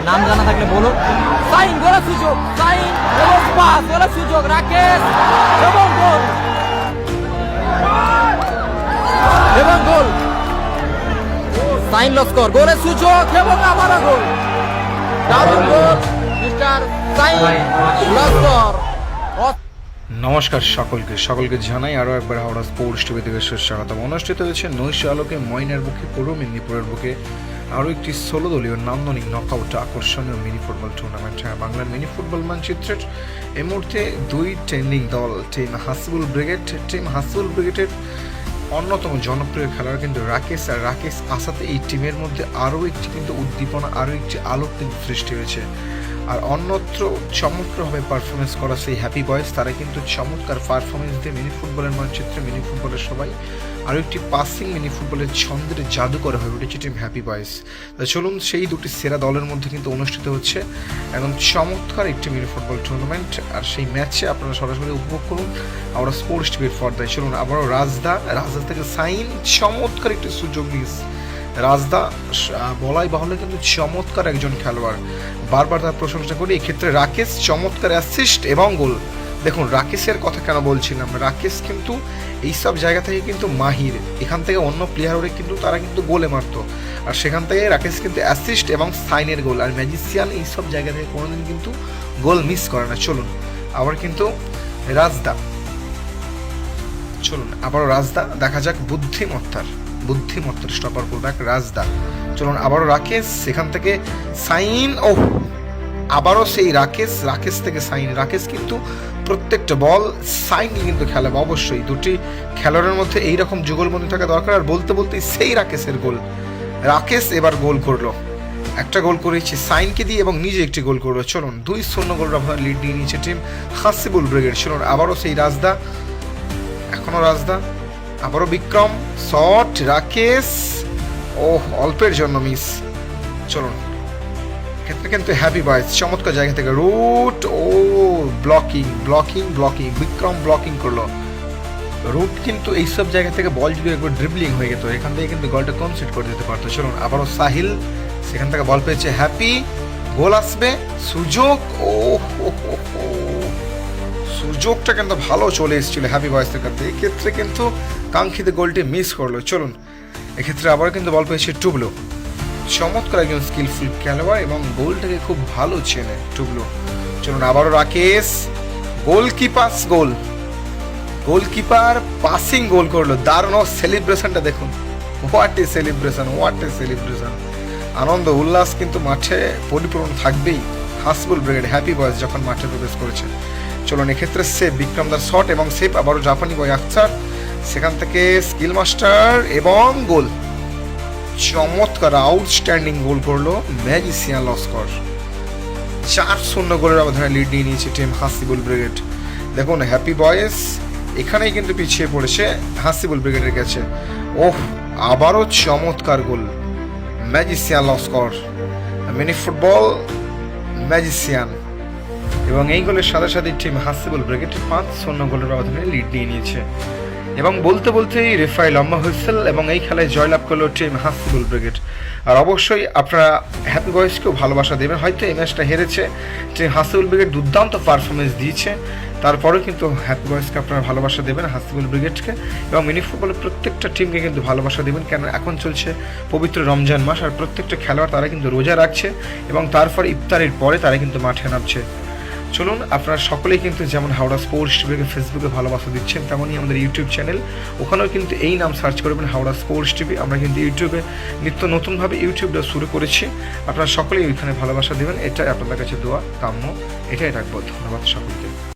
নাম জানা থাকলে বলুন। সাইন, গোলের সুযোগ, সাইন এবং পাস, গোলের সুযোগ রাকেশ এবং গোল এবং গোল। সাইন লস্কর, গোলের সুযোগ এবং আবারও গোল। দারুণ গোল মিস্টার সাইন লস্কর। নমস্কার সকলকে জানাই আরও একবার হাওড়া স্পোর্টস টিভি থেকে সুস্বাগতম। অনুষ্ঠিত হয়েছে নৈশ আলোকে ময়নার বুকে পূর্ব মেদিনীপুরের বুকে আরও একটি 16 দলীয় নান্দনিক নকআউট আকর্ষণীয় মিনি ফুটবল টুর্নামেন্ট। বাংলার মিনি ফুটবল মানচিত্রের এই মুহূর্তে দুই ট্রেন্ডিং দল টিম হাসিবুল ব্রিগেডের অন্যতম জনপ্রিয় খেলোয়াড় কিন্তু রাকেশ, আর রাকেশ আসাতে এই টিমের মধ্যে আরও একটি কিন্তু উদ্দীপনা, আরও একটি আলোক কিন্তু সৃষ্টি হয়েছে। আর অন্যত্র চমৎকারভাবে পারফরমেন্স করা সেই হ্যাপি বয়েজ, তারা কিন্তু চমৎকার পারফরমেন্স দিয়ে মিনি ফুটবলের মানচিত্রে মিনি ফুটবলের সবাই আরও একটি পাসিং মিনি ফুটবলের ছন্দের জাদুকর হয়ে উঠেছে টিম হ্যাপি বয়েজ। চলুন সেই দুটি সেরা দলের মধ্যে কিন্তু অনুষ্ঠিত হচ্ছে এবং চমৎকার একটি মিনি ফুটবল টুর্নামেন্ট, আর সেই ম্যাচে আপনারা সরাসরি উপভোগ করুন আমরা স্পোর্টস টিভির পর্দায়। চলুন আবারও রাজদা থেকে সাইন, চমৎকার একটি সুযোগ নিয়েছে রাজদা, বলাই বাহুল্য কিন্তু চমৎকার একজন খেলোয়াড়, বারবার তার প্রশংসা করি। এক্ষেত্রে রাকেশ চমৎকার অ্যাসিস্ট এবং গোল। দেখুন রাকেশের কথা কেন বলছিলাম, রাকেশ কিন্তু এইসব জায়গা থেকে কিন্তু মাহির, এখান থেকে অন্য প্লেয়াররা কিন্তু তারা কিন্তু গোলে মারতো, আর সেখান থেকে রাকেশ কিন্তু অ্যাসিস্ট এবং সাইনের গোল। আর ম্যাজিশিয়ান এইসব জায়গা থেকে কোনোদিন কিন্তু গোল মিস করে না। চলুন আবার কিন্তু আবারও রাজদা দেখা যাক বুদ্ধিমত্তার স্টপার ফুলব্যাক রাজদা। চলুন আবারও রাকেশ, সেখান থেকে সাইন, ও আবারও সেই রাকেশ থেকে সাইন। রাকেশ কিন্তু প্রত্যেকটা বল সাইন কিন্তু খেলাবে, অবশ্যই দুটি খেলোয়াড়ের মধ্যে এইরকম যুগলবন্দি থাকা দরকার। আর বলতেই সেই রাকেশের গোল, রাকেশ এবার গোল করলো, একটা গোল করেছে সাইনকে দিয়ে এবং নিজে একটি গোল করলো। চলুন 2-0 গোল ব্যবহার লিড নিয়ে নিয়েছে টিম হাসিবুল ব্রিগেড। চলুন আবারও সেই রাজদা, এখনো রাজদা, আবারও বিক্রম, শট, রাকেশ, ও অল্পের জন্য মিস। চলুন ক্ষেত্রে কিন্তু হ্যাপি বয়েজ চমৎকার জায়গা থেকে রুট, ও ব্লকিং বিক্রম ব্লকিং করলো। রুট কিন্তু এইসব জায়গা থেকে বল যদি একবার ড্রিবলিং হয়ে যেত, এখান থেকে কিন্তু গোলটা কনসিড করে দিতে পারতো। চলুন আবারও সাহিল, সেখান থেকে বল পেয়েছে হ্যাপি, গোল আসবে, সুযোগ, সুযোগটা কিন্তু ভালো চলে এসেছিল হ্যাপি বয়েজের কাছে, এক্ষেত্রে কিন্তু কাঙ্ক্ষিত গোলটি মিস করলো। চলুন এক্ষেত্রে আবার কিন্তু বল পেয়েছে টুবলো, চমৎকার একজন স্কিলফুল খেলোয়াড় এবং গোলটাকে খুব ভালো চেনে টুবলো। চলুন আবারও রাকেশ, গোলকিপার পাসিং গোল করলো, দারুণ সেলিব্রেশনটা দেখুন, হোয়াট এ সেলিব্রেশন। আনন্দ উল্লাস কিন্তু মাঠে পরিপূর্ণ থাকবেই হাসিবুল ব্রিগেড হ্যাপি বয়েজ যখন মাঠে প্রবেশ করেছে। চলুন এক্ষেত্রে সেভ বিক্রমদার শট এবং সেভ, আবারও জাপানি বয় আখতার, সেখান থেকে স্কিল মাস্টার এবং গোল, চমৎকার আউটস্ট্যান্ডিং গোল করলো ম্যাজিশিয়ান লস্কর। 4-0 গোলের ব্যবধানে লিড নিয়ে নিয়েছে টিম হাসিবুল ব্রিগেড। দেখুন হ্যাপি বয়েজ এখানেই কিন্তু পিছিয়ে পড়েছে হাসিবুল ব্রিগেডের কাছে। আবারও চমৎকার goal magician Laskar, mini football magician, এবং এই গোলের সাথে সাথে টিম হাসিবুল ব্রিগেড 5-0 গোলের ব্যবধানে লিড নিয়ে নিয়েছে। এবং বলতেই রেফারি লম্বা হুইসেল এবং এই খেলায় জয়লাভ করলো টিম হাসিবুল ব্রিগেড। আর অবশ্যই আপনারা হ্যাপি বয়েজকেও ভালোবাসা দেবেন, হয়তো এই ম্যাচটা হেরেছে, টিম হাসিবুল ব্রিগেড দুর্দান্ত পারফরমেন্স দিয়েছে, তারপরেও কিন্তু হ্যাপি বয়েজকে আপনারা ভালোবাসা দেবেন হাসিবুল ব্রিগেডকে, এবং মিনি ফুটবলের প্রত্যেকটা টিমকে কিন্তু ভালোবাসা দেবেন, কেন এখন চলছে পবিত্র রমজান মাস, আর প্রত্যেকটা খেলোয়াড় তারা কিন্তু রোজা রাখছে এবং তারপর ইফতারের পরে তারা কিন্তু মাঠে নামছে। চলুন আপনারা সকলেই কিন্তু যেমন হাওড়া স্পোর্টস টিভিকে ফেসবুকে ভালোবাসা দিচ্ছেন, তেমনই আমাদের ইউটিউব চ্যানেল, ওখানেও কিন্তু এই নাম সার্চ করবেন হাওড়া স্পোর্টস টিভি। আমরা কিন্তু ইউটিউবে নিত্য নতুনভাবে ইউটিউবটা শুরু করেছি, আপনারা সকলেই ওইখানে ভালোবাসা দেবেন, এটাই আপনাদের কাছে দোয়া কাম্য, এটাই রাখবো। ধন্যবাদ সকলকে।